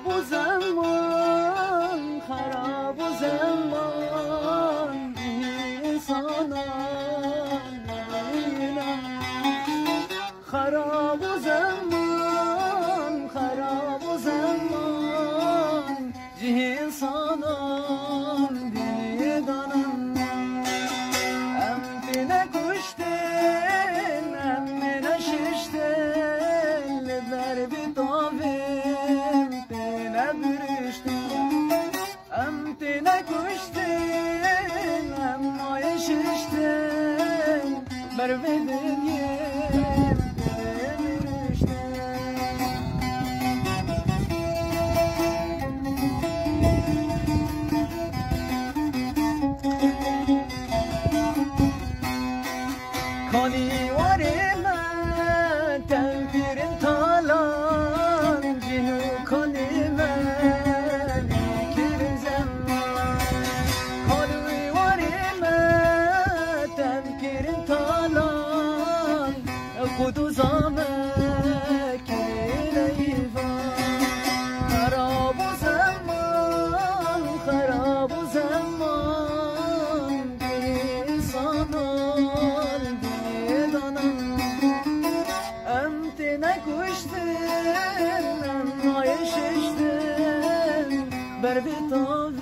خراب و زمان خراب و زمان انسانان خراب و زمان خراب و زمان انسانان دیدانم ام بینه کشتن ام بینه ششتن در بیتابم بینه برشتن ام بینه کشتن ام مایه ششتن بر بدنیم کانی من تنفیرین تالان جنو کانی من کریم زمان کانی من تنفیرین تالان خودو زامک لیوان خراب و زمان خراب و زمان انسانان نکشتن نایششتن بر بیتاب